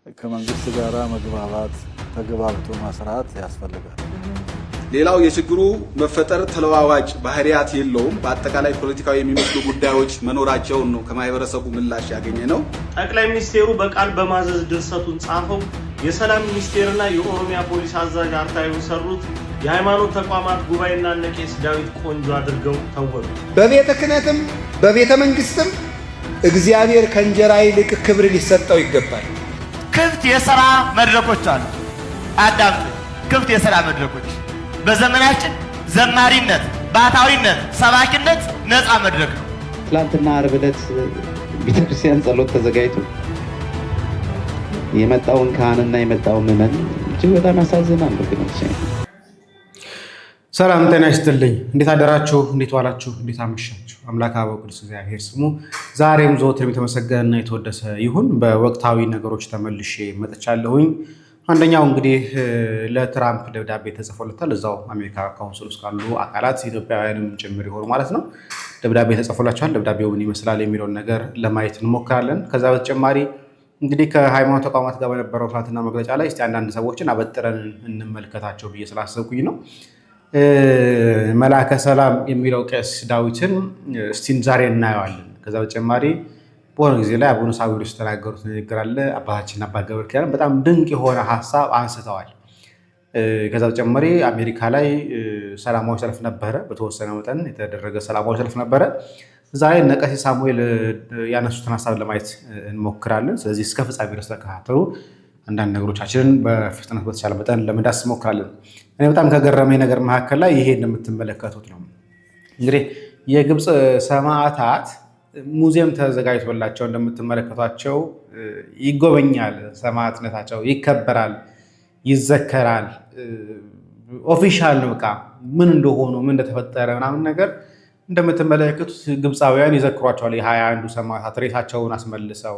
ከመንግስት ጋር መግባባት ተግባብቶ መስራት ያስፈልጋል። ሌላው የችግሩ መፈጠር ተለዋዋጭ ባህሪያት የለውም። በአጠቃላይ ፖለቲካዊ የሚመስሉ ጉዳዮች መኖራቸውን ነው ከማህበረሰቡ ምላሽ ያገኘ ነው። ጠቅላይ ሚኒስቴሩ በቃል በማዘዝ ድርሰቱን ጻፈው። የሰላም ሚኒስቴርና የኦሮሚያ ፖሊስ አዛዥ አርታዩን ሰሩት። የሃይማኖት ተቋማት ጉባኤና ነቄስ ዳዊት ቆንጆ አድርገው ተወሩ። በቤተ ክህነትም በቤተ መንግስትም እግዚአብሔር ከእንጀራ ይልቅ ክብር ሊሰጠው ይገባል። ክፍት የሥራ መድረኮች አሉ። አዳምጥ። ክፍት የሥራ መድረኮች በዘመናችን ዘማሪነት፣ ባታዊነት፣ ሰባኪነት ነፃ መድረክ ነው። ትላንትና ዓርብ ዕለት ቤተክርስቲያን ጸሎት ተዘጋጅቶ የመጣውን ካህንና የመጣውን ምዕመን እጅግ በጣም ያሳዝናል። ወገኖች ሰላም ጤና ይስጥልኝ። እንዴት አደራችሁ? እንዴት ዋላችሁ? እንዴት አመሻችሁ? አምላክ አበው ቅዱስ እግዚአብሔር ስሙ ዛሬም ዘወትርም የተመሰገነና የተወደሰ ይሁን። በወቅታዊ ነገሮች ተመልሼ መጥቻለሁኝ። አንደኛው እንግዲህ ለትራምፕ ደብዳቤ ተጽፎለታል። እዛው አሜሪካ ካውንስል ውስጥ ካሉ አካላት ኢትዮጵያውያንም ጭምር ይሆኑ ማለት ነው ደብዳቤ ተጽፎላቸዋል። ደብዳቤው ምን ይመስላል የሚለውን ነገር ለማየት እንሞክራለን። ከዛ በተጨማሪ እንግዲህ ከሃይማኖት ተቋማት ጋር በነበረው ትናንትና መግለጫ ላይ እስቲ አንዳንድ ሰዎችን አበጥረን እንመልከታቸው ብዬ ስላሰብኩኝ ነው። መላከ ሰላም የሚለው ቄስ ዳዊትን እስቲ ዛሬ እናየዋለን። ከዛ በተጨማሪ በሆነ ጊዜ ላይ አቡነ ሳዊሮስ ተናገሩት ንግግር አለ። አባታችን አባ ገብረ ኪዳን በጣም ድንቅ የሆነ ሀሳብ አንስተዋል። ከዛ በተጨማሪ አሜሪካ ላይ ሰላማዊ ሰልፍ ነበረ፣ በተወሰነ መጠን የተደረገ ሰላማዊ ሰልፍ ነበረ። ዛሬ እነ ቀሲስ ሳሙኤል ያነሱትን ሀሳብ ለማየት እንሞክራለን። ስለዚህ እስከ ፍጻሜ ድረስ ተከታተሉ። አንዳንድ ነገሮቻችንን በፍጥነት በተቻለ መጠን ለመዳስ እንሞክራለን። እኔ በጣም ከገረመኝ ነገር መካከል ላይ ይሄ እንደምትመለከቱት ነው። እንግዲህ የግብፅ ሰማዕታት ሙዚየም ተዘጋጅቶላቸው እንደምትመለከቷቸው ይጎበኛል። ሰማዕትነታቸው ይከበራል፣ ይዘከራል። ኦፊሻል ነው። በቃ ምን እንደሆኑ ምን እንደተፈጠረ ምናምን ነገር እንደምትመለከቱት ግብፃውያን ይዘክሯቸዋል። የ21ዱ ሰማዕታት ሬሳቸውን አስመልሰው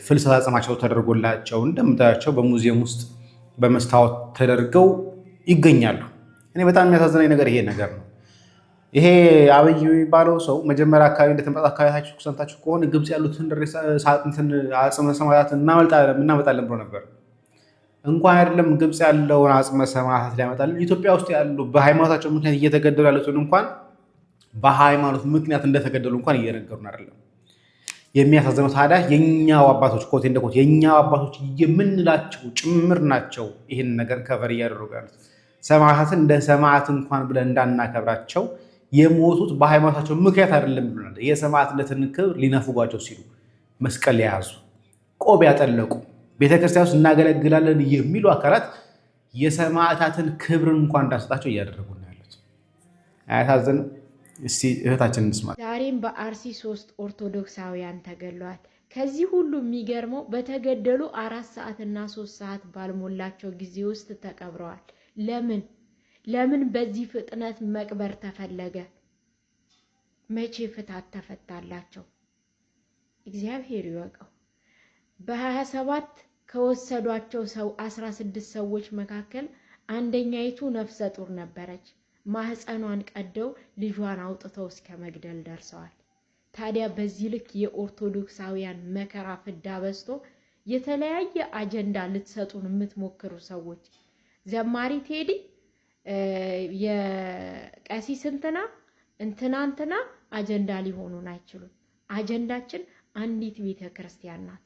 ፍልሰት አጽማቸው ተደርጎላቸው እንደምታያቸው በሙዚየም ውስጥ በመስታወት ተደርገው ይገኛሉ። እኔ በጣም የሚያሳዝነኝ ነገር ይሄ ነገር ነው። ይሄ አብይ የሚባለው ሰው መጀመሪያ አካባቢ እንደተመጣ አካባቢታችሁ ሰምታችሁ ከሆነ ግብፅ ያሉትን አጽመ ሰማዕታት እናመጣለን ብሎ ነበር። እንኳን አይደለም ግብፅ ያለውን አጽመ ሰማዕታት ሊያመጣልን ኢትዮጵያ ውስጥ ያሉ በሃይማኖታቸው ምክንያት እየተገደሉ ያሉትን እንኳን በሃይማኖት ምክንያት እንደተገደሉ እንኳን እየነገሩን አይደለም። የሚያሳዝነው ታዲያ የኛው አባቶች ኮቴ እንደ ኮቴ የኛው አባቶች የምንላቸው ጭምር ናቸው ይህን ነገር ከቨር እያደረጉ ያሉት። ሰማዕታትን እንደ ሰማዕት እንኳን ብለን እንዳናከብራቸው የሞቱት በሃይማኖታቸው ምክንያት አይደለም ብለናል። የሰማዕትነትን ክብር ሊነፍጓቸው ሲሉ መስቀል የያዙ ቆብ ያጠለቁ ቤተክርስቲያን ውስጥ እናገለግላለን የሚሉ አካላት የሰማዕታትን ክብርን እንኳን እንዳሰጣቸው እያደረጉ ነው ያሉት። አያሳዝንም? እስቲ እህታችን እንስማ። ዛሬም በአርሲ 3 ኦርቶዶክሳውያን ተገድለዋል። ከዚህ ሁሉ የሚገርመው በተገደሉ 4 ሰዓትና 3 ሰዓት ባልሞላቸው ጊዜ ውስጥ ተቀብረዋል። ለምን በዚህ ፍጥነት መቅበር ተፈለገ? መቼ ፍታት ተፈታላቸው? እግዚአብሔር ይወቀው። በ27 ከወሰዷቸው 16 ሰዎች መካከል አንደኛይቱ ነፍሰ ጡር ነበረች። ማህፀኗን ቀደው ልጇን አውጥተው እስከ መግደል ደርሰዋል። ታዲያ በዚህ ልክ የኦርቶዶክሳውያን መከራ ፍዳ በዝቶ የተለያየ አጀንዳ ልትሰጡን የምትሞክሩ ሰዎች ዘማሪ ቴዲ የቀሲስ እንትና አጀንዳ ሊሆኑን አይችሉም። አጀንዳችን አንዲት ቤተ ክርስቲያን ናት።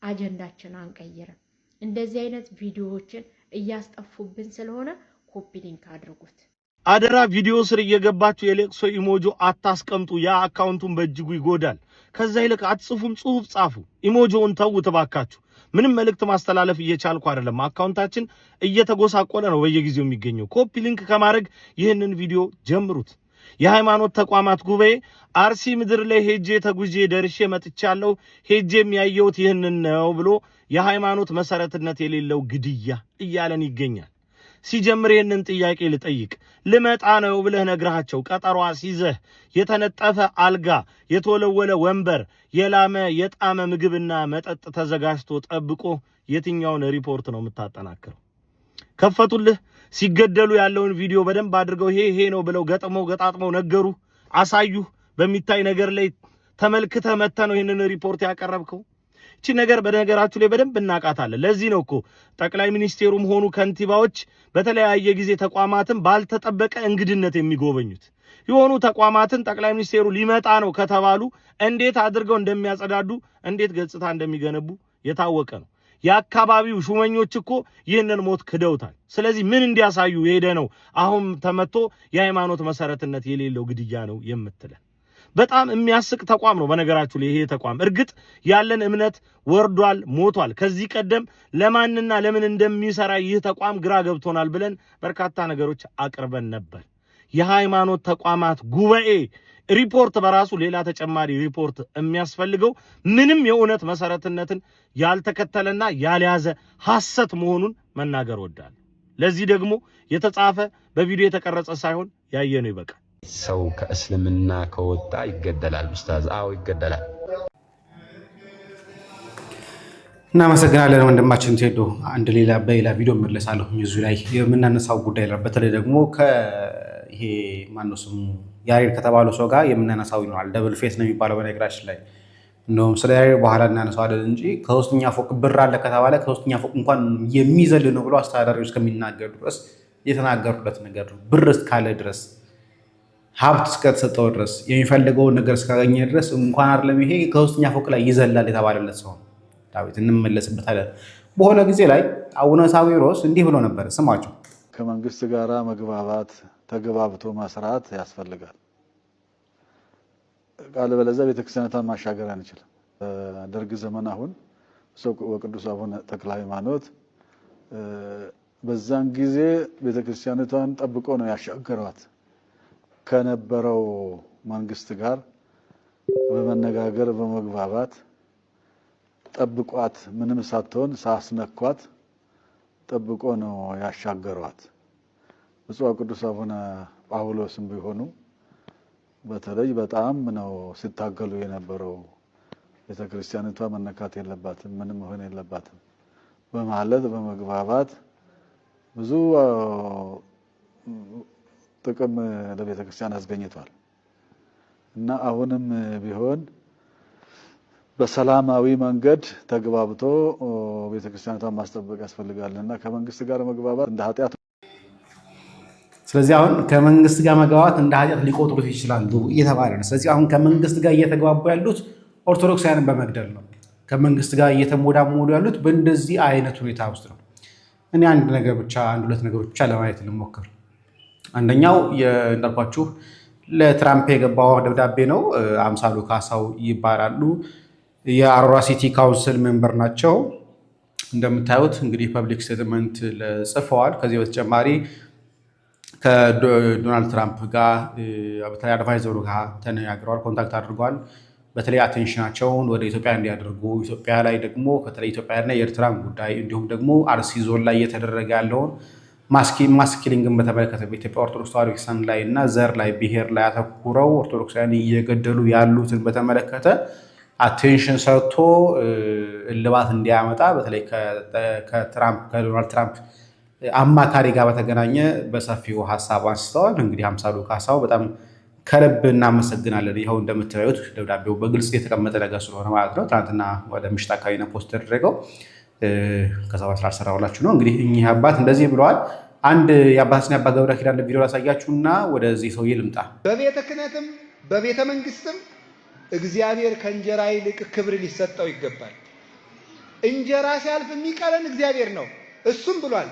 አጀንዳችን አንቀይርም። እንደዚህ አይነት ቪዲዮዎችን እያስጠፉብን ስለሆነ ኮፒ ሊንክ አድርጉት። አደራ ቪዲዮ ስር እየገባችሁ የለቅሶ ኢሞጆ አታስቀምጡ። ያ አካውንቱን በእጅጉ ይጎዳል። ከዛ ይልቅ አትጽፉም፣ ጽሁፍ ጻፉ። ኢሞጆውን ተው ተባካችሁ። ምንም መልእክት ማስተላለፍ እየቻልኩ አይደለም። አካውንታችን እየተጎሳቆለ ነው በየጊዜው የሚገኘው። ኮፒ ሊንክ ከማድረግ ይህንን ቪዲዮ ጀምሩት። የሃይማኖት ተቋማት ጉባኤ አርሲ ምድር ላይ ሄጄ ተጉዤ ደርሼ መጥቻለሁ፣ ሄጄም ያየሁት ይህንን ነው ብሎ የሃይማኖት መሰረትነት የሌለው ግድያ እያለን ይገኛል። ሲጀምር ይህንን ጥያቄ ልጠይቅ። ልመጣ ነው ብለህ ነግራቸው ቀጠሮ አስይዘህ የተነጠፈ አልጋ፣ የተወለወለ ወንበር፣ የላመ የጣመ ምግብና መጠጥ ተዘጋጅቶ ጠብቆ የትኛውን ሪፖርት ነው የምታጠናክረው? ከፈቱልህ። ሲገደሉ ያለውን ቪዲዮ በደንብ አድርገው ይሄ ነው ብለው ገጣጥመው ነገሩ፣ አሳዩ። በሚታይ ነገር ላይ ተመልክተህ መጥተህ ነው ይህንን ሪፖርት ያቀረብከው። እቺ ነገር በነገራችሁ ላይ በደንብ እናቃታለን። ለዚህ ነው እኮ ጠቅላይ ሚኒስቴሩም ሆኑ ከንቲባዎች በተለያየ ጊዜ ተቋማትን ባልተጠበቀ እንግድነት የሚጎበኙት። የሆኑ ተቋማትን ጠቅላይ ሚኒስቴሩ ሊመጣ ነው ከተባሉ እንዴት አድርገው እንደሚያጸዳዱ፣ እንዴት ገጽታ እንደሚገነቡ የታወቀ ነው። የአካባቢው ሹመኞች እኮ ይህንን ሞት ክደውታል። ስለዚህ ምን እንዲያሳዩ ሄደ ነው አሁን ተመቶ የሃይማኖት መሰረትነት የሌለው ግድያ ነው የምትለን? በጣም የሚያስቅ ተቋም ነው በነገራችሁ ላይ ይሄ ተቋም። እርግጥ ያለን እምነት ወርዷል፣ ሞቷል። ከዚህ ቀደም ለማንና ለምን እንደሚሰራ ይህ ተቋም ግራ ገብቶናል ብለን በርካታ ነገሮች አቅርበን ነበር። የሃይማኖት ተቋማት ጉባኤ ሪፖርት በራሱ ሌላ ተጨማሪ ሪፖርት የሚያስፈልገው ምንም የእውነት መሰረትነትን ያልተከተለና ያልያዘ ሐሰት መሆኑን መናገር ወዳል። ለዚህ ደግሞ የተጻፈ በቪዲዮ የተቀረጸ ሳይሆን ያየነው ይበቃል። ሰው ከእስልምና ከወጣ ይገደላል ኡስታዝ? አዎ ይገደላል። እናመሰግናለን ወንድማችን ቴዶ። አንድ በሌላ ቪዲዮ መለሳለሁ እዚሁ ላይ የምናነሳው ጉዳይ ላይ በተለይ ደግሞ ይሄ ማነው ስሙ ያሬድ ከተባለው ሰው ጋር የምናነሳው ይኖራል። ደብል ፌስ ነው የሚባለው በነገራችን ላይ። እንደውም ስለ ያሬድ በኋላ እናነሳዋለን እንጂ ከሶስተኛ ፎቅ ብር አለ ከተባለ ከሶስተኛ ፎቅ እንኳን የሚዘል ነው ብሎ አስተዳዳሪዎች እስከሚናገሩ ድረስ የተናገሩለት ነገር ነው። ብር እስካለ ድረስ ሀብት እስከተሰጠው ድረስ የሚፈልገውን ነገር እስካገኘ ድረስ እንኳን አይደለም ይሄ ከሶስተኛ ፎቅ ላይ ይዘላል የተባለለት ሰው ነው ዳዊት። እንመለስበታለን። በሆነ ጊዜ ላይ አቡነ ሳዊሮስ እንዲህ ብሎ ነበር፣ ስማቸው። ከመንግስት ጋራ መግባባት ተግባብቶ መስራት ያስፈልጋል። ቃል በለዚያ ቤተክርስቲያኗን ማሻገር አንችልም። ደርግ ዘመን አሁን ወቅዱስ አቡነ ተክለ ሃይማኖት በዛን ጊዜ ቤተክርስቲያኗን ጠብቆ ነው ያሻገሯት። ከነበረው መንግስት ጋር በመነጋገር በመግባባት ጠብቋት ምንም ሳትሆን ሳስነኳት ጠብቆ ነው ያሻገሯት። ብፁዕ ቅዱስ አቡነ ጳውሎስም ቢሆኑ በተለይ በጣም ነው ሲታገሉ የነበረው። ቤተክርስቲያኒቷ መነካት የለባትም ምንም መሆን የለባትም በማለት በመግባባት ብዙ ጥቅም ለቤተክርስቲያን አስገኝቷል እና አሁንም ቢሆን በሰላማዊ መንገድ ተግባብቶ ቤተክርስቲያኗን ማስጠበቅ ያስፈልጋልና ከመንግስት ጋር መግባባት እንደ ኃጢአት። ስለዚህ አሁን ከመንግስት ጋር መግባባት እንደ ኃጢአት ሊቆጥሩት ይችላሉ እየተባለ ነው። ስለዚህ አሁን ከመንግስት ጋር እየተግባቡ ያሉት ኦርቶዶክሳውያንን በመግደል ነው። ከመንግስት ጋር እየተሞዳሞዱ ያሉት በእንደዚህ አይነት ሁኔታ ውስጥ ነው። እኔ አንድ ሁለት ነገሮች ብቻ ለማየት ልሞክር። አንደኛው እንዳልኳችሁ ለትራምፕ የገባው ደብዳቤ ነው። አምሳሉ ካሳው ይባላሉ። የአሮራ ሲቲ ካውንስል ሜምበር ናቸው። እንደምታዩት እንግዲህ ፐብሊክ ስቴትመንት ጽፈዋል። ከዚህ በተጨማሪ ከዶናልድ ትራምፕ ጋር በተለይ አድቫይዘሩ ጋር ተነጋግረዋል፣ ኮንታክት አድርገዋል። በተለይ አቴንሽናቸውን ወደ ኢትዮጵያ እንዲያደርጉ ኢትዮጵያ ላይ ደግሞ በተለይ ኢትዮጵያና የኤርትራን ጉዳይ እንዲሁም ደግሞ አርሲ ዞን ላይ እየተደረገ ያለውን ማስኪሊንግን በተመለከተ በኢትዮጵያ ኦርቶዶክስ ተዋሕዶ ቤተክርስቲያን ላይ እና ዘር ላይ ብሔር ላይ አተኩረው ኦርቶዶክሳውያን እየገደሉ ያሉትን በተመለከተ አቴንሽን ሰጥቶ እልባት እንዲያመጣ በተለይ ከዶናልድ ትራምፕ አማካሪ ጋር በተገናኘ በሰፊው ሀሳብ አንስተዋል። እንግዲህ አምሳሉ ካሳው በጣም ከልብ እናመሰግናለን። ይኸው እንደምታዩት ደብዳቤው በግልጽ የተቀመጠ ነገር ስለሆነ ማለት ነው። ትናንትና ወደ ምሽት አካባቢ ነው ፖስት ተደረገው። ከዛ በስራ አልሰራሁላችሁ ነው። እንግዲህ እኚህ አባት እንደዚህ ብለዋል። አንድ የአባታችን የአባ ገብረ ኪዳን ቪዲዮ ላሳያችሁና ወደዚህ ሰውዬ ልምጣ። በቤተ ክህነትም በቤተ መንግስትም እግዚአብሔር ከእንጀራ ይልቅ ክብር ሊሰጠው ይገባል። እንጀራ ሲያልፍ የሚቀረን እግዚአብሔር ነው። እሱም ብሏል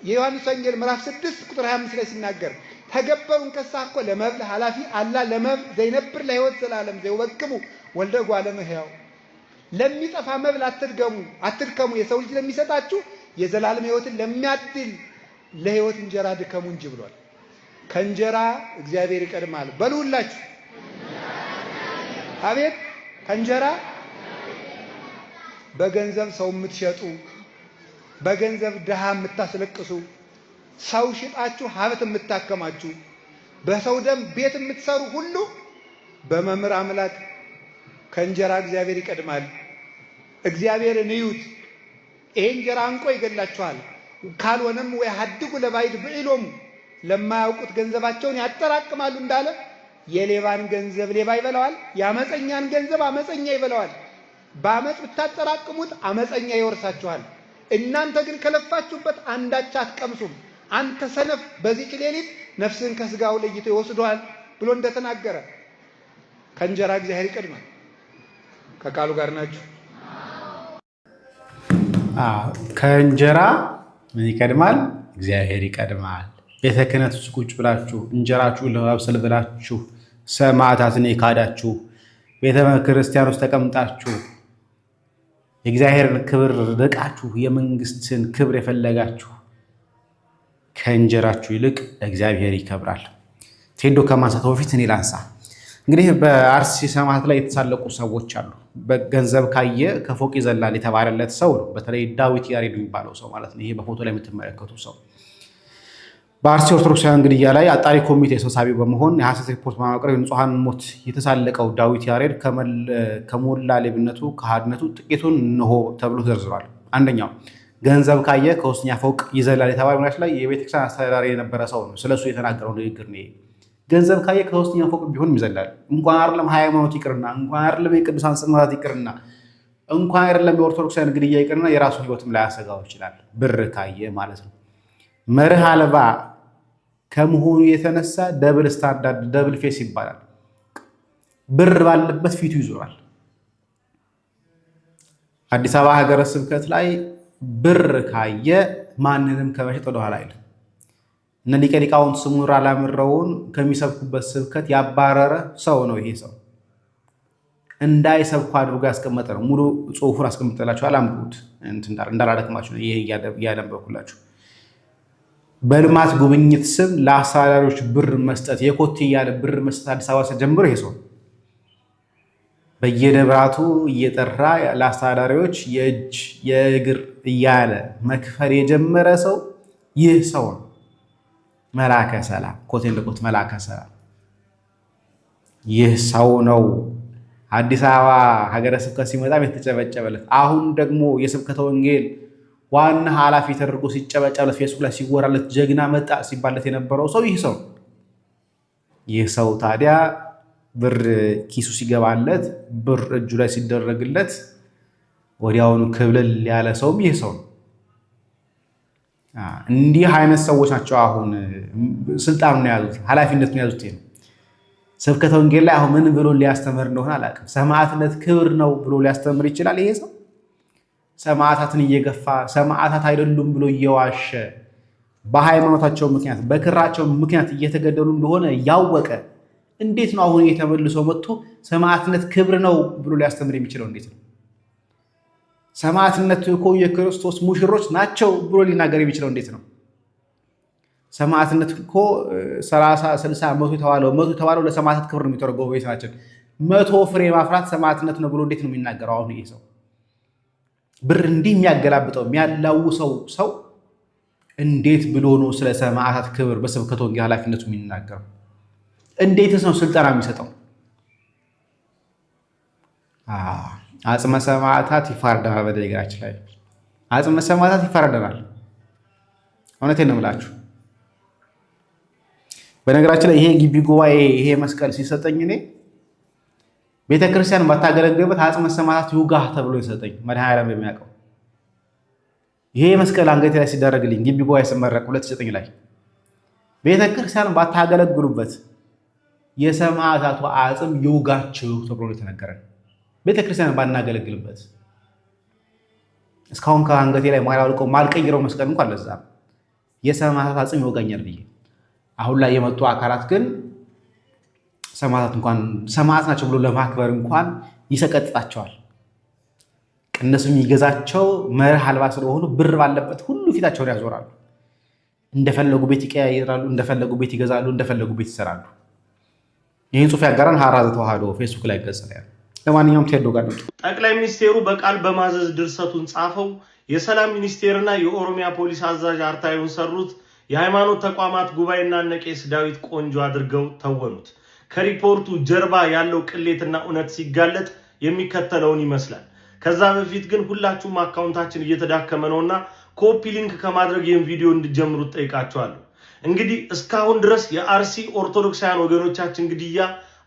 የዮሐንስ ወንጌል ምዕራፍ 6 ቁጥር 25 ላይ ሲናገር ተገበሩን ከሳኮ ለመብል ኃላፊ አላ ለመብል ዘይነብር ለሕይወት ዘላለም ዘይወክሙ ወልደ እጓለ እመሕያው ለሚጠፋ መብል አትድከሙ የሰው ልጅ ለሚሰጣችሁ የዘላለም ሕይወትን ለሚያድል ለሕይወት እንጀራ ድከሙ እንጂ ብሏል። ከእንጀራ እግዚአብሔር ይቀድማል በሉላችሁ። አቤት ከእንጀራ በገንዘብ ሰው የምትሸጡ በገንዘብ ድሃ የምታስለቅሱ ሰው ሽጣችሁ ሀብት የምታከማችሁ በሰው ደም ቤት የምትሰሩ ሁሉ በመምህር አምላክ ከእንጀራ እግዚአብሔር ይቀድማል። እግዚአብሔርን እዩት። ይሄ እንጀራ አንቆ ይገላችኋል። ካልሆነም ወይ ሀድጉ ለባይድ ብዕሎሙ ለማያውቁት ገንዘባቸውን ያጠራቅማሉ እንዳለ የሌባን ገንዘብ ሌባ ይበላዋል፣ የአመፀኛን ገንዘብ አመፀኛ ይበላዋል። በአመፅ ብታጠራቅሙት አመፀኛ ይወርሳችኋል። እናንተ ግን ከለፋችሁበት አንዳች አትቀምሱም። አንተ ሰነፍ በዚህች ሌሊት ነፍስን ከስጋው ለይቶ ይወስደዋል ብሎ እንደተናገረ ከእንጀራ እግዚአብሔር ይቀድማል። ከቃሉ ጋር ናችሁ? ከእንጀራ ምን ይቀድማል? እግዚአብሔር ይቀድማል። ቤተ ክህነት ውስጥ ቁጭ ብላችሁ እንጀራችሁን ለማብሰል ብላችሁ ሰማዕታትን የካዳችሁ ቤተ ክርስቲያን ውስጥ ተቀምጣችሁ የእግዚአብሔርን ክብር ርቃችሁ የመንግስትን ክብር የፈለጋችሁ ከእንጀራችሁ ይልቅ እግዚአብሔር ይከብራል። ቴዶ ከማንሳት በፊት እኔ ላንሳ። እንግዲህ በአርሲ ሰማዕታት ላይ የተሳለቁ ሰዎች አሉ። በገንዘብ ካየ ከፎቅ ይዘላል የተባለለት ሰው ነው። በተለይ ዳዊት ያሬድ የሚባለው ሰው ማለት ነው። ይሄ በፎቶ ላይ የምትመለከቱ ሰው በአርሲ ኦርቶዶክሳውያን ግድያ ላይ አጣሪ ኮሚቴ ሰብሳቢ በመሆን የሐሰት ሪፖርት በማቅረብ የንጹሐን ሞት የተሳለቀው ዳዊት ያሬድ ከሞላ ሌብነቱ ከሃድነቱ ጥቂቱን እንሆ ተብሎ ተዘርዝሯል። አንደኛው ገንዘብ ካየ ከውስጠኛ ፎቅ ይዘላል የተባለ ምክንያት ላይ የቤተክርስቲያን አስተዳዳሪ የነበረ ሰው ነው። ስለሱ የተናገረው ንግግር ነው። ገንዘብ ካየ ከውስጠኛ ፎቅ ቢሆን ይዘላል። እንኳን አይደለም ሃይማኖት ይቅርና እንኳን አይደለም የቅዱሳን ስማት ይቅርና እንኳን አይደለም የኦርቶዶክሳውያን ግድያ ይቅርና የራሱ ህይወትም ላይ ያሰጋው ይችላል። ብር ካየ ማለት ነው። መርህ አልባ ከመሆኑ የተነሳ ደብል ስታንዳርድ ደብል ፌስ ይባላል። ብር ባለበት ፊቱ ይዞራል። አዲስ አበባ ሀገረ ስብከት ላይ ብር ካየ ማንንም ከመሸጥ ወደኋላ አይልም። እነ ሊቀ ሊቃውንት ስሙር አላምረውን ከሚሰብኩበት ስብከት ያባረረ ሰው ነው። ይሄ ሰው እንዳይሰብኩ አድርጎ ያስቀመጠ ነው። ሙሉ ጽሑፉን አስቀምጠላችሁ አላምሩት እንዳላደክማችሁ ነው። ይሄ እያነበብኩላችሁ በልማት ጉብኝት ስም ለአስተዳዳሪዎች ብር መስጠት የኮቴ እያለ ብር መስጠት አዲስ አበባ ጀምሮ ይሄ ሰው በየደብራቱ እየጠራ ለአስተዳዳሪዎች የእጅ የእግር እያለ መክፈል የጀመረ ሰው ይህ ሰው ነው። መላከ ሰላም ኮቴን ለኮት መላከ ሰላም ይህ ሰው ነው። አዲስ አበባ ሀገረ ስብከት ሲመጣም የተጨበጨበለት አሁን ደግሞ የስብከተ ወንጌል ዋና ኃላፊ ተደርጎ ሲጨበጨበለት ፌስቡክ ላይ ሲወራለት ጀግና መጣ ሲባለት የነበረው ሰው ይህ ሰው። ይህ ሰው ታዲያ ብር ኪሱ ሲገባለት ብር እጁ ላይ ሲደረግለት ወዲያውኑ ክብልል ያለ ሰውም ይህ ሰው። እንዲህ አይነት ሰዎች ናቸው አሁን ስልጣኑን የያዙት ኃላፊነቱን የያዙት። ስብከተ ወንጌል ላይ አሁን ምን ብሎ ሊያስተምር እንደሆነ አላውቅም። ሰማዕትነት ክብር ነው ብሎ ሊያስተምር ይችላል ይሄ ሰው። ሰማዕታትን እየገፋ ሰማዕታት አይደሉም ብሎ እየዋሸ በሃይማኖታቸው ምክንያት በክራቸው ምክንያት እየተገደሉ እንደሆነ ያወቀ እንዴት ነው አሁን የተመልሶ መጥቶ ሰማዕትነት ክብር ነው ብሎ ሊያስተምር የሚችለው? እንዴት ነው ሰማዕትነት እኮ የክርስቶስ ሙሽሮች ናቸው ብሎ ሊናገር የሚችለው? እንዴት ነው ሰማዕትነት እኮ 30 60 መቶ የተባለው ለሰማዕታት ክብር ነው የሚተረጎመው? ቤታችን 100 ፍሬ ማፍራት ሰማዕትነት ነው ብሎ እንዴት ነው የሚናገረው? አሁን ይሄ ሰው ብር እንዲህ የሚያገላብጠው የሚያላውሰው ሰው እንዴት ብሎ ነው ስለ ሰማዕታት ክብር በስብከተ ወንጌል ኃላፊነቱ የሚናገረው? እንዴትስ ነው ስልጠና የሚሰጠው? አጽመ ሰማዕታት ይፋረደናል። በነገራችን ላይ አጽመ ሰማዕታት ይፋረደናል። እውነቴን ነው የምላችሁ። በነገራችን ላይ ይሄ ግቢ ጉባኤ ይሄ መስቀል ሲሰጠኝ እኔ ቤተክርስቲያን ባታገለግልበት አጽመ ሰማዕታት ይውጋህ ተብሎ ይሰጠኝ መድኃኔዓለም የሚያውቀው። ይሄ መስቀል አንገቴ ላይ ሲደረግልኝ ግቢ ጉባኤ ስመረቅ 2009 ላይ ቤተክርስቲያን ባታገለግሉበት የሰማዕታቱ አጽም ይውጋችሁ ተብሎ የተነገረን። ቤተክርስቲያን ባናገለግልበት እስካሁን ከአንገቴ ላይ ማላውቀው ማልቀይረው መስቀል እንኳን ለዛ የሰማዕታት አጽም ይወጋኛል ብዬ። አሁን ላይ የመጡ አካላት ግን ሰማዕታት እንኳን ሰማዕት ናቸው ብሎ ለማክበር እንኳን ይሰቀጥጣቸዋል። ቅነሱ የሚገዛቸው መርህ አልባ ስለሆኑ ብር ባለበት ሁሉ ፊታቸውን ያዞራሉ። እንደፈለጉ ቤት ይቀያየራሉ፣ እንደፈለጉ ቤት ይገዛሉ፣ እንደፈለጉ ቤት ይሰራሉ። ይህን ጽሑፍ ያጋራን ሀራዘ ተዋህዶ ፌስቡክ ላይ ገጽ ላይ። ለማንኛውም ቴዶ ጋር ነው። ጠቅላይ ሚኒስቴሩ በቃል በማዘዝ ድርሰቱን ጻፈው። የሰላም ሚኒስቴርና የኦሮሚያ ፖሊስ አዛዥ አርታዩን ሰሩት። የሃይማኖት ተቋማት ጉባኤና ነቄስ ዳዊት ቆንጆ አድርገው ተወኑት። ከሪፖርቱ ጀርባ ያለው ቅሌትና እውነት ሲጋለጥ የሚከተለውን ይመስላል። ከዛ በፊት ግን ሁላችሁም አካውንታችን እየተዳከመ ነውና ኮፒ ሊንክ ከማድረግ ይህን ቪዲዮ እንድጀምሩት ጠይቃችኋለሁ። እንግዲህ እስካሁን ድረስ የአርሲ ኦርቶዶክሳውያን ወገኖቻችን ግድያ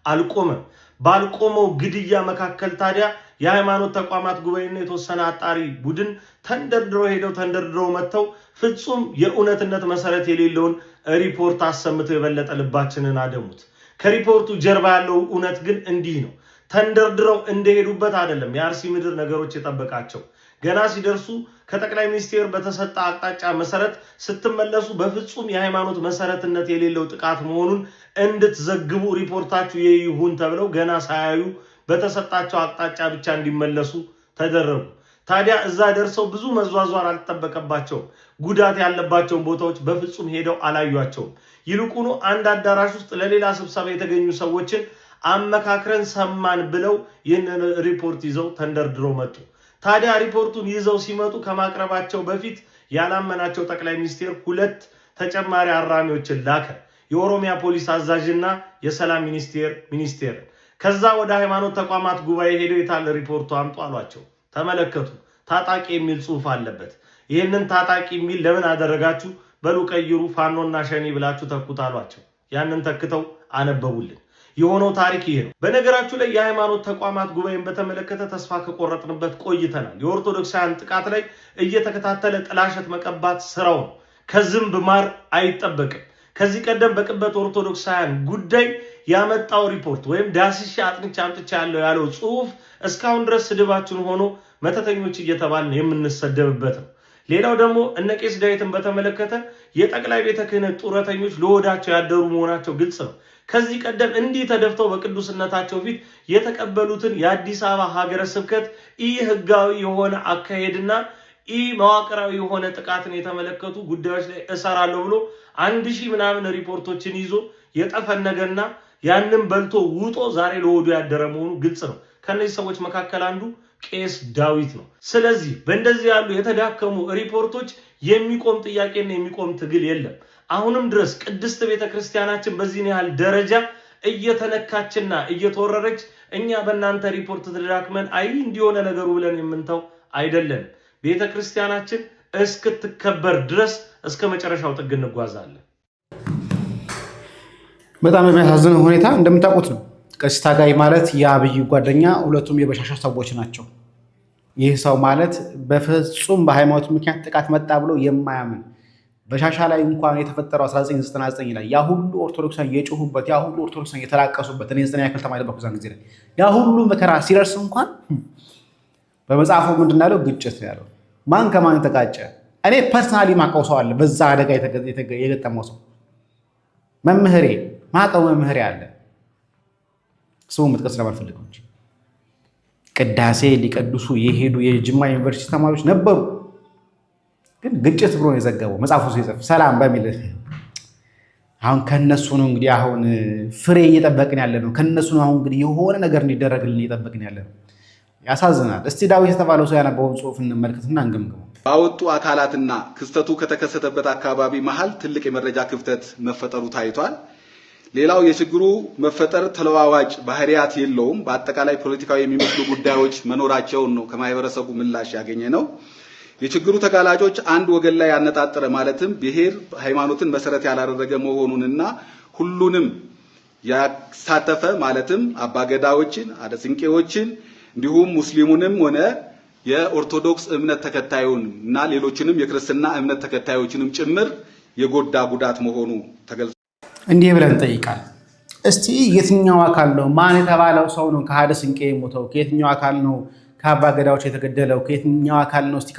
አልቆመም። ባልቆመው ግድያ መካከል ታዲያ የሃይማኖት ተቋማት ጉባኤና የተወሰነ አጣሪ ቡድን ተንደርድረው መጥተው ፍጹም የእውነትነት መሰረት የሌለውን ሪፖርት አሰምተው የበለጠ ልባችንን አደሙት። ከሪፖርቱ ጀርባ ያለው እውነት ግን እንዲህ ነው። ተንደርድረው እንደሄዱበት አይደለም የአርሲ ምድር ነገሮች የጠበቃቸው። ገና ሲደርሱ ከጠቅላይ ሚኒስቴር በተሰጠ አቅጣጫ መሰረት ስትመለሱ በፍጹም የሃይማኖት መሰረትነት የሌለው ጥቃት መሆኑን እንድትዘግቡ ሪፖርታችሁ ይሁን ተብለው ገና ሳያዩ በተሰጣቸው አቅጣጫ ብቻ እንዲመለሱ ተደረጉ። ታዲያ እዛ ደርሰው ብዙ መዟዟር አልተጠበቀባቸውም። ጉዳት ያለባቸውን ቦታዎች በፍጹም ሄደው አላዩአቸውም። ይልቁኑ አንድ አዳራሽ ውስጥ ለሌላ ስብሰባ የተገኙ ሰዎችን አመካክረን ሰማን ብለው ይህንን ሪፖርት ይዘው ተንደርድረው መጡ። ታዲያ ሪፖርቱን ይዘው ሲመጡ ከማቅረባቸው በፊት ያላመናቸው ጠቅላይ ሚኒስቴር 2 ተጨማሪ አራሚዎችን ላከ። የኦሮሚያ ፖሊስ አዛዥና የሰላም ሚኒስቴር ከዛ ወደ ሃይማኖት ተቋማት ጉባኤ ሄደው የታለ ሪፖርቱ አምጡ አሏቸው። ተመለከቱ። ታጣቂ የሚል ጽሑፍ አለበት። ይህንን ታጣቂ የሚል ለምን አደረጋችሁ? በሉ ቀይሩ፣ ፋኖና ሸኔ ብላችሁ ተኩት አሏቸው። ያንን ተክተው አነበቡልን። የሆነው ታሪክ ይሄ ነው። በነገራችሁ ላይ የሃይማኖት ተቋማት ጉባኤን በተመለከተ ተስፋ ከቆረጥንበት ቆይተናል። የኦርቶዶክሳውያን ጥቃት ላይ እየተከታተለ ጥላሸት መቀባት ስራው ነው። ከዝንብ ማር አይጠበቅም። ከዚህ ቀደም በቅበት ኦርቶዶክሳውያን ጉዳይ ያመጣው ሪፖርት ወይም ዳስሽ አጥንቻ አምጥቻ ያለው ጽሑፍ እስካሁን ድረስ ስድባችን ሆኖ መተተኞች እየተባልን የምንሰደብበት ነው። ሌላው ደግሞ እነ ቄስ ዳዊትን በተመለከተ የጠቅላይ ቤተ ክህነት ጡረተኞች ለሆዳቸው ያደሩ መሆናቸው ግልጽ ነው። ከዚህ ቀደም እንዲህ ተደፍተው በቅዱስነታቸው ፊት የተቀበሉትን የአዲስ አበባ ሀገረ ስብከት ህጋዊ የሆነ አካሄድና መዋቅራዊ የሆነ ጥቃትን የተመለከቱ ጉዳዮች ላይ እሰራለሁ ብሎ 1000 ምናምን ሪፖርቶችን ይዞ የጠፈነገና ያንን በልቶ ውጦ ዛሬ ለሆዱ ያደረ መሆኑ ግልጽ ነው። ከነዚህ ሰዎች መካከል አንዱ ቄስ ዳዊት ነው። ስለዚህ በእንደዚህ ያሉ የተዳከሙ ሪፖርቶች የሚቆም ጥያቄና የሚቆም ትግል የለም። አሁንም ድረስ ቅድስት ቤተክርስቲያናችን በዚህ ያህል ደረጃ እየተነካችና እየተወረረች እኛ በእናንተ ሪፖርት ተዳክመን እንዲሆነ ነገሩ ብለን የምንተው አይደለም። ቤተክርስቲያናችን እስክትከበር ድረስ እስከ መጨረሻው ጥግ እንጓዛለን። በጣም የሚያሳዝነው ሁኔታ እንደምታውቁት ነው። ቀሲስ ታጋይ ማለት የአብይ ጓደኛ፣ ሁለቱም የበሻሻ ሰዎች ናቸው። ይህ ሰው ማለት በፍጹም በሃይማኖት ምክንያት ጥቃት መጣ ብሎ የማያምን በሻሻ ላይ እንኳን የተፈጠረው 1999 ላይ ያ ሁሉ ኦርቶዶክሳን የጮሁበት ያ ሁሉ ኦርቶዶክሳን የተላቀሱበት እኔ 9ኛ ክፍል ተማሪ ነበርኩ። ጊዜ ላይ ያ ሁሉ መከራ ሲደርስ እንኳን በመጽሐፉ ምንድን ያለው ግጭት ነው ያለው። ማን ከማን ተጋጨ? እኔ ፐርሰናሊ ማቀው ሰው አለ በዛ አደጋ የገጠመው ሰው መምህሬ ማቀው መምህሬ አለ። ስሙ መጥቀስ ስለማልፈልገው እንጂ ቅዳሴ ሊቀድሱ የሄዱ የጅማ ዩኒቨርሲቲ ተማሪዎች ነበሩ። ግን ግጭት ብሎ ነው የዘገበው መጽሐፉ ሲጽፍ ሰላም በሚል። አሁን ከነሱ ነው እንግዲህ አሁን ፍሬ እየጠበቅን ያለ ነው። ከነሱ ነው አሁን እንግዲህ የሆነ ነገር እንዲደረግልን እየጠበቅን ያለ ነው። ያሳዝናል። እስቲ ዳዊት የተባለው ሰው ያነበበውን ጽሑፍ እንመልከትና እንገምግመው። ባወጡ አካላትና ክስተቱ ከተከሰተበት አካባቢ መሃል ትልቅ የመረጃ ክፍተት መፈጠሩ ታይቷል። ሌላው የችግሩ መፈጠር ተለዋዋጭ ባህሪያት የለውም፣ በአጠቃላይ ፖለቲካዊ የሚመስሉ ጉዳዮች መኖራቸውን ነው ከማህበረሰቡ ምላሽ ያገኘ ነው። የችግሩ ተጋላጮች አንድ ወገን ላይ ያነጣጠረ ማለትም ብሔር ሃይማኖትን መሰረት ያላደረገ መሆኑንና ሁሉንም ያሳተፈ ማለትም አባገዳዎችን፣ አደስንቄዎችን እንዲሁም ሙስሊሙንም ሆነ የኦርቶዶክስ እምነት ተከታዩን እና ሌሎችንም የክርስትና እምነት ተከታዮችንም ጭምር የጎዳ ጉዳት መሆኑ ተገልጿል። እንዲህ ብለን ጠይቃል። እስቲ የትኛው አካል ነው ማን የተባለው ሰው ነው ከአደስንቄ የሞተው? ከየትኛው አካል ነው ከአባ ገዳዎች የተገደለው? ከየትኛው አካል ነው? እስቲ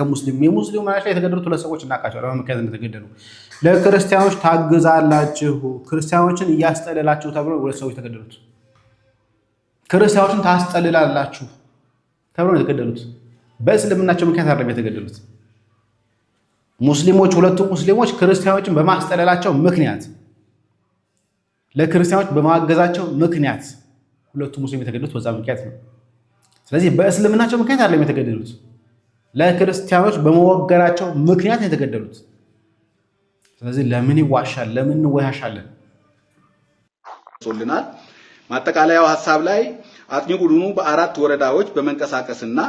የሙስሊሙ ማለት ላይ የተገደሉት 2 ሰዎች እናውቃቸዋለን። በምክንያት እንደተገደሉ ለክርስቲያኖች ታግዛላችሁ፣ ክርስቲያኖችን እያስጠለላችሁ ተብሎ 2 ሰዎች የተገደሉት። ክርስቲያኖችን ታስጠልላላችሁ ተብሎ ነው የተገደሉት። በእስልምናቸው ምክንያት አይደለም የተገደሉት። ሙስሊሞች 2ቱ ሙስሊሞች ክርስቲያኖችን በማስጠለላቸው ምክንያት ለክርስቲያኖች በማገዛቸው ምክንያት 2ቱ ሙስሊም የተገደሉት በዛ ምክንያት ነው። ስለዚህ በእስልምናቸው ምክንያት አይደለም የተገደሉት፣ ለክርስቲያኖች በመወገናቸው ምክንያት የተገደሉት። ስለዚህ ለምን ይዋሻል? ለምን እንወያሻለን? ሶልናል ማጠቃለያው ሐሳብ ላይ አጥኚ ቡድኑ በ4 ወረዳዎች በመንቀሳቀስና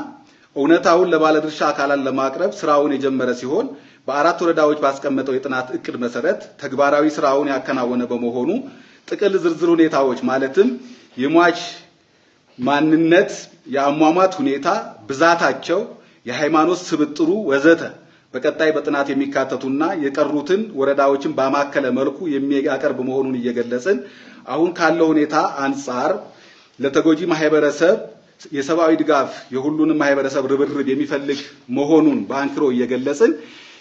እውነታውን ለባለድርሻ አካላት ለማቅረብ ስራውን የጀመረ ሲሆን በ4 ወረዳዎች ባስቀመጠው የጥናት እቅድ መሰረት ተግባራዊ ስራውን ያከናወነ በመሆኑ ጥቅል ዝርዝር ሁኔታዎች ማለትም የሟች ማንነት፣ የአሟሟት ሁኔታ፣ ብዛታቸው፣ የሃይማኖት ስብጥሩ ወዘተ በቀጣይ በጥናት የሚካተቱና የቀሩትን ወረዳዎችን ባማከለ መልኩ የሚያቀርብ መሆኑን እየገለጽን አሁን ካለው ሁኔታ አንጻር ለተጎጂ ማህበረሰብ የሰብአዊ ድጋፍ የሁሉንም ማህበረሰብ ርብርብ የሚፈልግ መሆኑን በአንክሮ እየገለጽን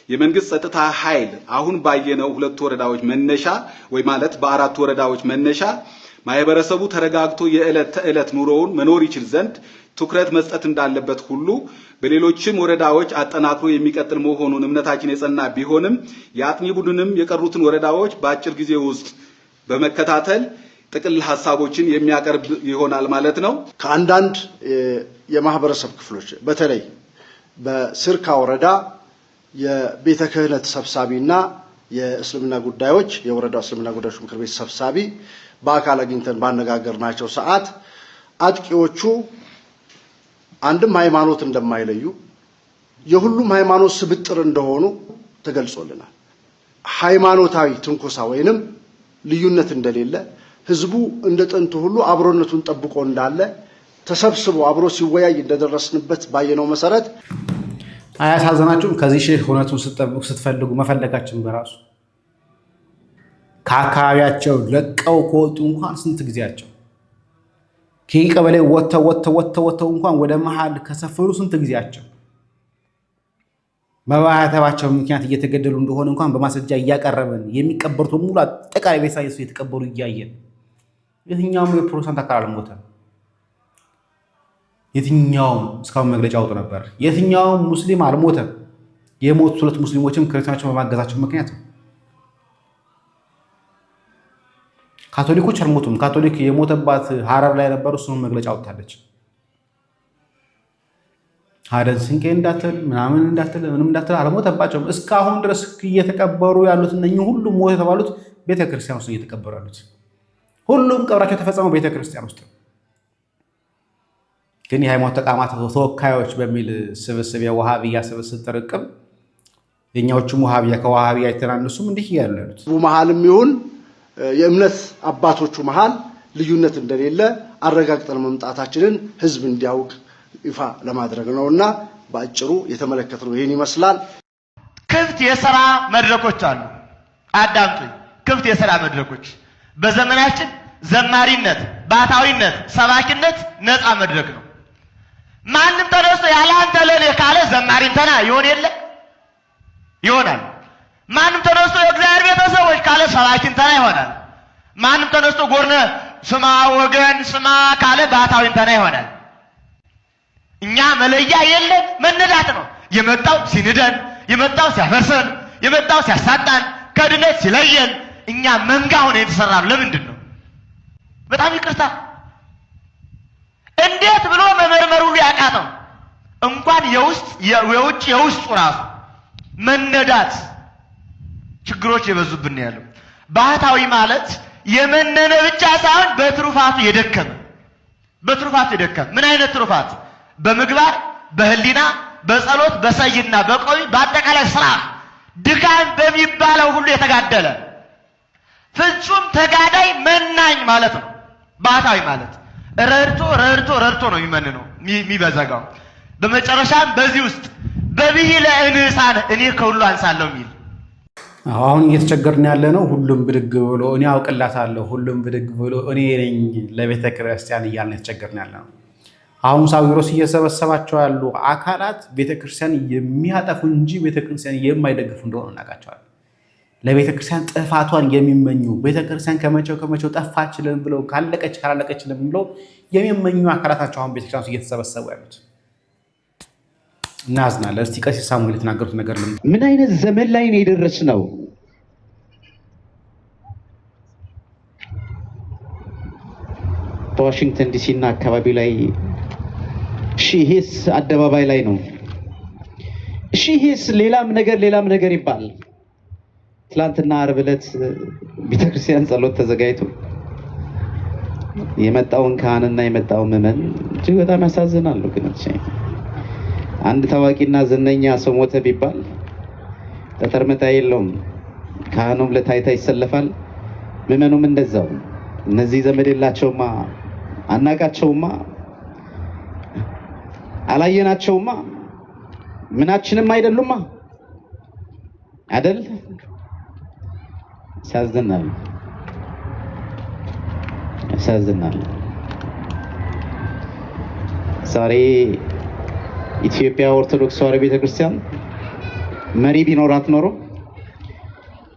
የመንግስት ጸጥታ ኃይል አሁን ባየነው 2 ወረዳዎች መነሻ ወይ ማለት በ4 ወረዳዎች መነሻ ማህበረሰቡ ተረጋግቶ የዕለት ተዕለት ኑሮውን መኖር ይችል ዘንድ ትኩረት መስጠት እንዳለበት ሁሉ በሌሎችም ወረዳዎች አጠናክሮ የሚቀጥል መሆኑን እምነታችን የጸና ቢሆንም የአጥኚ ቡድንም የቀሩትን ወረዳዎች በአጭር ጊዜ ውስጥ በመከታተል ጥቅል ሐሳቦችን የሚያቀርብ ይሆናል ማለት ነው። ከአንዳንድ የማህበረሰብ ክፍሎች በተለይ በስርካ ወረዳ የቤተ ክህነት ሰብሳቢና የእስልምና ጉዳዮች የወረዳው እስልምና ጉዳዮች ምክር ቤት ሰብሳቢ በአካል አግኝተን ባነጋገርናቸው ሰዓት አጥቂዎቹ አንድም ሃይማኖት እንደማይለዩ የሁሉም ሃይማኖት ስብጥር እንደሆኑ ተገልጾልናል። ሃይማኖታዊ ትንኮሳ ወይንም ልዩነት እንደሌለ ህዝቡ እንደ ጥንቱ ሁሉ አብሮነቱን ጠብቆ እንዳለ ተሰብስቦ አብሮ ሲወያይ እንደደረስንበት ባየነው መሰረት አያሳዝናችሁም? ከዚህ ሼህ እውነቱን ስትፈልጉ መፈለጋችን በራሱ ከአካባቢያቸው ለቀው ከወጡ እንኳን ስንት ጊዜያቸው ከቀበሌ ወጥተው እንኳን ወደ መሃል ከሰፈሩ ስንት ጊዜያቸው በባህታባቸው ምክንያት እየተገደሉ እንደሆነ እንኳን በማስረጃ እያቀረብን የሚቀበሩት ሙሉ አጠቃላይ ቤተሰብ እየተቀበሩ እያየን የትኛውም የፕሮቴስታንት አካል አልሞተም። የትኛውም እስካሁን መግለጫ አውጡ ነበር። የትኛውም ሙስሊም አልሞተም። የሞቱት 2 ሙስሊሞችም ክርስቲያኖችን በማገዛቸው ምክንያት ነው። ካቶሊኮች አልሞቱም። ካቶሊክ የሞተባት ሐረር ላይ ነበር። እሱንም መግለጫ አውጥታለች። ሀደን ስንቄ እንዳትል ምናምን እንዳትል ምንም እንዳትል አልሞተባቸውም። እስካሁን ድረስ እየተቀበሩ ያሉት እነኚህ ሁሉም ሞት የተባሉት ቤተክርስቲያን ውስጥ እየተቀበሩ ያሉት ሁሉም ቀብራቸው የተፈጸመው ቤተክርስቲያን ውስጥ። ግን የሃይማኖት ተቋማት ተወካዮች በሚል ስብስብ የዋሃብያ ስብስብ ጥርቅም የኛዎቹም ዋሃብያ ከዋሃብያ የተናነሱም እንዲህ እያሉ ያሉት መሃልም ይሁን የእምነት አባቶቹ መሃል ልዩነት እንደሌለ አረጋግጠን መምጣታችንን ህዝብ እንዲያውቅ ይፋ ለማድረግ ነውና በአጭሩ የተመለከተው ይሄን ይመስላል። ክፍት የሥራ መድረኮች አሉ። አዳምጡኝ። ክፍት የሥራ መድረኮች በዘመናችን ዘማሪነት፣ ባታዊነት፣ ሰባኪነት ነፃ መድረክ ነው። ማንም ተነስቶ ያለ አንተ ለኔ ካለ ዘማሪን ተና ይሆን የለ ይሆናል። ማንም ተነስቶ የእግዚአብሔር ቤተሰቦች ካለ ሰባኪን ተና ይሆናል። ማንም ተነስቶ ጎርነ ስማ ወገን ስማ ካለ ባታዊን ተና ይሆናል። እኛ መለያ የለን፣ መነዳት ነው። የመጣው ሲንደን፣ የመጣው ሲያፈርሰን፣ የመጣው ሲያሳጣን፣ ከድነት ሲለየን እኛ መንጋ ሆነ የተሰራው ለምንድን ነው? በጣም ይቅርታ። እንዴት ብሎ መመርመሩ ያቃተው እንኳን የውስጥ የውጭ የውስጡ ራሱ መነዳት ችግሮች የበዙብን ያለው። ባህታዊ ማለት የመነነ ብቻ ሳይሆን በትሩፋቱ የደከመ ምን አይነት ትሩፋት? በምግባር በህሊና በጸሎት በሰይድና በቆይ በአጠቃላይ ስራ ድካም በሚባለው ሁሉ የተጋደለ ፍጹም ተጋዳይ መናኝ ማለት ነው። ባህታዊ ማለት ረድቶ ነው የሚመንነው የሚበዘጋው። በመጨረሻም በዚህ ውስጥ በብሂለ እንሳን እኔ ከሁሉ አንሳለሁ የሚል አሁን እየተቸገርን ያለ ነው። ሁሉም ብድግ ብሎ እኔ አውቅላታለሁ፣ ሁሉም ብድግ ብሎ እኔ ነኝ ለቤተ ክርስቲያን እያልን የተቸገርን ያለ ነው። አሁን ሳዊሮስ እየሰበሰባቸው ያሉ አካላት ቤተክርስቲያን የሚያጠፉ እንጂ ቤተክርስቲያን የማይደግፉ እንደሆነ እናውቃቸዋለን። ለቤተክርስቲያን ጥፋቷን የሚመኙ ቤተክርስቲያን ከመቼው ጠፋችልን ብለው ካላለቀችልን ብለው የሚመኙ አካላታቸው አሁን ቤተክርስቲያን ውስጥ እየተሰበሰቡ ያሉት እናዝናለን። እስቲ ቀሲስ ሳሙኤል የተናገሩት ነገር ምን አይነት ዘመን ላይ ነው የደረስነው? በዋሽንግተን ዲሲ እና አካባቢ ላይ ሺሄስ አደባባይ ላይ ነው። ሺሄስ ሌላም ነገር ይባል። ትላንትና ዓርብ ዕለት ቤተክርስቲያን ጸሎት ተዘጋጅቶ የመጣውን ካህንና የመጣውን ምዕመን እጅግ በጣም ያሳዝናሉ። ግን አንድ ታዋቂና ዝነኛ ሰው ሞተ ቢባል ተተርመታ የለውም። ካህኑም ለታይታ ይሰለፋል፣ ምዕመኑም እንደዛው። እነዚህ ዘመድ የላቸውማ አናቃቸውማ አላየናቸውማ ምናችንም አይደሉማ አይደል? ያሳዝናል። ዛሬ ኢትዮጵያ ኦርቶዶክስ ተዋሕዶ ቤተክርስቲያን መሪ ቢኖራት ኖሮ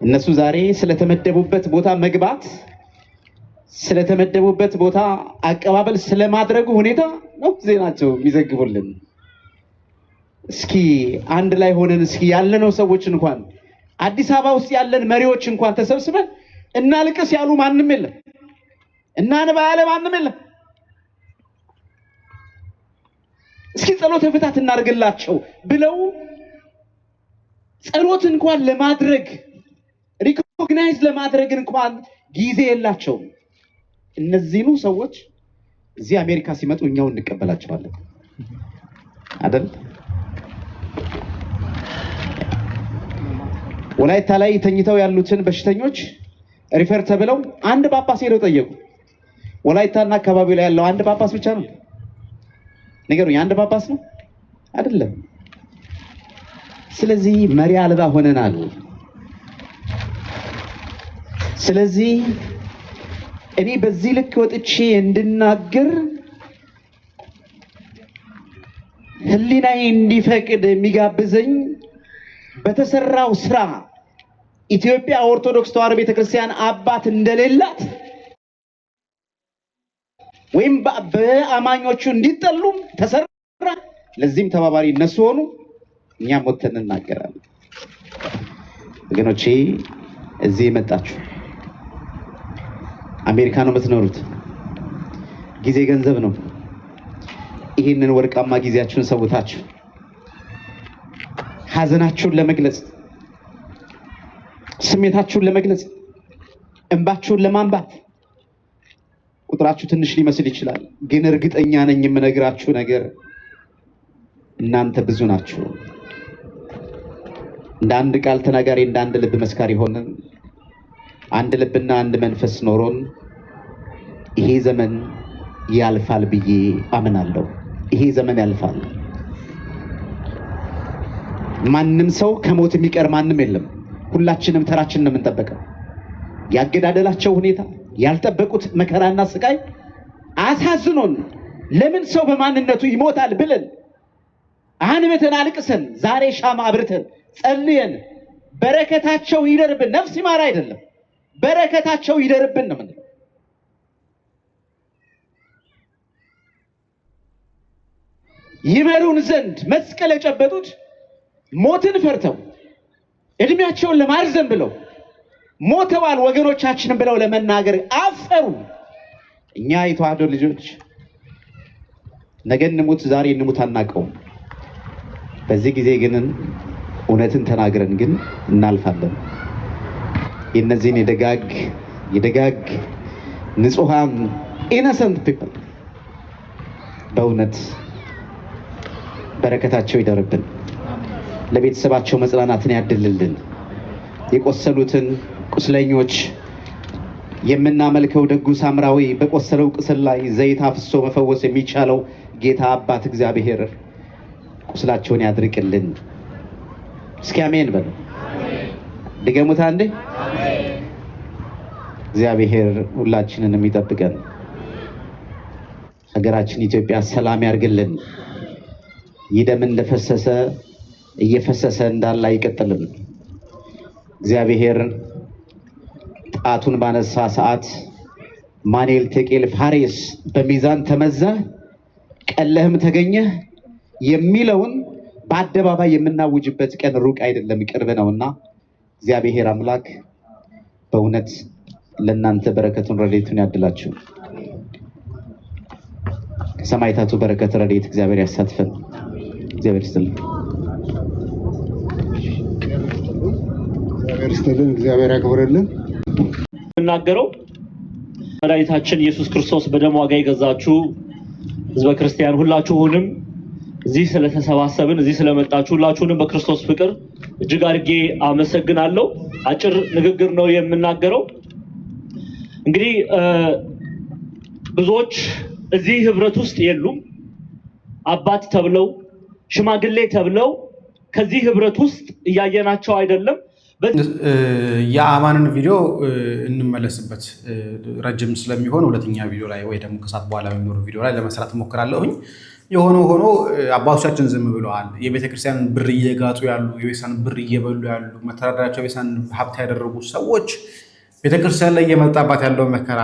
እነሱ ዛሬ ስለተመደቡበት ቦታ መግባት ስለተመደቡበት ቦታ አቀባበል ስለማድረጉ ሁኔታ ነው ዜናቸው የሚዘግቡልን። እስኪ አንድ ላይ ሆነን እስኪ ያለነው ሰዎች እንኳን አዲስ አበባ ውስጥ ያለን መሪዎች እንኳን ተሰብስበን እናልቅስ ያሉ ማንም የለም፣ እናንባ ያለ ማንም የለም። እስኪ ጸሎተ ፍታት እናድርግላቸው ብለው ጸሎት እንኳን ለማድረግ ሪኮግናይዝ ለማድረግ እንኳን ጊዜ የላቸውም። እነዚህኑ ሰዎች እዚህ አሜሪካ ሲመጡ እኛው እንቀበላቸዋለን አይደል? ወላይታ ላይ ተኝተው ያሉትን በሽተኞች ሪፈር ተብለው አንድ ጳጳስ ሄደው ጠየቁ። ወላይታና አካባቢው ላይ ያለው አንድ ጳጳስ ብቻ ነው? ነገሩኝ፣ አንድ ጳጳስ ነው አይደለም። ስለዚህ መሪ አልባ ሆነናል። ስለዚህ እኔ በዚህ ልክ ወጥቼ እንድናገር ህሊናዬ እንዲፈቅድ የሚጋብዘኝ በተሰራው ስራ ኢትዮጵያ ኦርቶዶክስ ተዋሕዶ ቤተክርስቲያን አባት እንደሌላት ወይም በአማኞቹ እንዲጠሉም ተሰራ። ለዚህም ተባባሪ እነሱ ሆኑ፣ እኛም ወጥተን እናገራለን። ወገኖቼ እዚህ የመጣችሁ አሜሪካ ነው የምትኖሩት። ጊዜ ገንዘብ ነው። ይህንን ወርቃማ ጊዜያችሁን ሰውታችሁ ሀዘናችሁን ለመግለጽ፣ ስሜታችሁን ለመግለጽ፣ እንባችሁን ለማንባት ቁጥራችሁ ትንሽ ሊመስል ይችላል። ግን እርግጠኛ ነኝ የምነግራችሁ ነገር እናንተ ብዙ ናችሁ። እንደ አንድ ቃል ተናጋሪ፣ እንደ አንድ ልብ መስካሪ ሆነን አንድ ልብና አንድ መንፈስ ኖሮን ይሄ ዘመን ያልፋል ብዬ አምናለሁ። ይሄ ዘመን ያልፋል። ማንም ሰው ከሞት የሚቀር ማንም የለም። ሁላችንም ተራችንን ነው የምንጠብቀው። ያገዳደላቸው ሁኔታ፣ ያልጠበቁት መከራና ስቃይ አሳዝኖን ለምን ሰው በማንነቱ ይሞታል ብለን አንብተን አልቅሰን ዛሬ ሻማ አብርተን ጸልየን በረከታቸው ይደርብን፣ ነፍስ ይማር አይደለም በረከታቸው ይደርብን ነው የምንለው። ይመሩን ዘንድ መስቀል የጨበጡት ሞትን ፈርተው እድሜያቸውን ለማርዘም ብለው ሞተዋል ወገኖቻችንን ብለው ለመናገር አፈሩ። እኛ የተዋሕዶ ልጆች ነገ እንሙት ዛሬ እንሙት አናውቀውም። በዚህ ጊዜ ግን እውነትን ተናግረን ግን እናልፋለን። የእነዚህን የደጋግ ንጹሃን ኢነሰንት ፒፕል በእውነት በረከታቸው ይደርብን፣ ለቤተሰባቸው መጽናናትን ያድልልን። የቆሰሉትን ቁስለኞች የምናመልከው ደጉ ሳምራዊ በቆሰለው ቁስል ላይ ዘይት አፍሶ መፈወስ የሚቻለው ጌታ አባት እግዚአብሔር ቁስላቸውን ያድርቅልን። እስኪ አሜን በሉ። ድገሙት አንዴ። እግዚአብሔር ሁላችንን የሚጠብቀን፣ ሀገራችን ኢትዮጵያ ሰላም ያርግልን። ይህ ደም እንደፈሰሰ እየፈሰሰ እንዳለ አይቀጥልም። እግዚአብሔር ጣቱን ባነሳ ሰዓት ማኔል ቴቄል ፋሬስ በሚዛን ተመዘህ ቀለህም ተገኘህ የሚለውን በአደባባይ የምናውጅበት ቀን ሩቅ አይደለም፣ ቅርብ ነውና እግዚአብሔር አምላክ በእውነት ለእናንተ በረከቱን ረድኤቱን ያድላችሁ። ከሰማዕታቱ በረከት ረድኤት እግዚአብሔር ያሳትፈን። እግዚአብሔር ይስጥልን። እግዚአብሔር ያክብርልን። የምናገረው መድኃኒታችን ኢየሱስ ክርስቶስ በደም ዋጋ የገዛችሁ ሕዝበ ክርስቲያን ሁላችሁንም እዚህ ስለተሰባሰብን እዚህ ስለመጣችሁ ሁላችሁንም በክርስቶስ ፍቅር እጅግ አድርጌ አመሰግናለሁ። አጭር ንግግር ነው የምናገረው። እንግዲህ ብዙዎች እዚህ ህብረት ውስጥ የሉም። አባት ተብለው ሽማግሌ ተብለው ከዚህ ህብረት ውስጥ እያየናቸው አይደለም። የአማንን ቪዲዮ እንመለስበት ረጅም ስለሚሆን ሁለተኛ ቪዲዮ ላይ ወይ ደግሞ ከሰዓት በኋላ የሚኖር ቪዲዮ ላይ ለመስራት ሞክራለሁኝ። የሆነ ሆኖ አባቶቻችን ዝም ብለዋል። የቤተክርስቲያን ብር እየጋጡ ያሉ፣ የቤተክርስቲያን ብር እየበሉ ያሉ፣ መተዳደሪያቸው የቤተክርስቲያን ሀብት ያደረጉ ሰዎች ቤተክርስቲያን ላይ እየመጣባት ያለው መከራ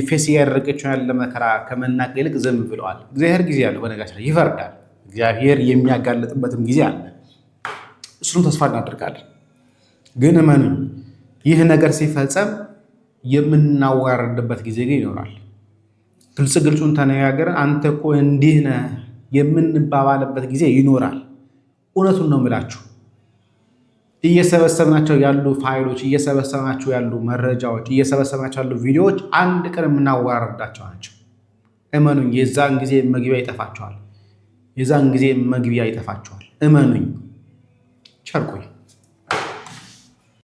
ፌስ እያደረገችው ያለ መከራ ከመናቅ ይልቅ ዝም ብለዋል። እግዚአብሔር ጊዜ ያለው በነገራችን ላይ ይፈርዳል። እግዚአብሔር የሚያጋልጥበትም ጊዜ አለ። እሱንም ተስፋ እናደርጋለን። ግን እመኑኝ ይህ ነገር ሲፈጸም የምናዋርድበት ጊዜ ግን ይኖራል። ግልጹን ተነጋግረን አንተ እኮ እንዲህ ነህ የምንባባልበት ጊዜ ይኖራል። እውነቱን ነው የምላችሁ። እየሰበሰብናቸው ያሉ ፋይሎች፣ እየሰበሰብናቸው ያሉ መረጃዎች፣ እየሰበሰብናቸው ያሉ ቪዲዮዎች አንድ ቀን የምናዋርዳቸው ናቸው። እመኑኝ የዛን ጊዜ መግቢያ ይጠፋቸዋል። እመኑኝ። ቸር ቆዩ።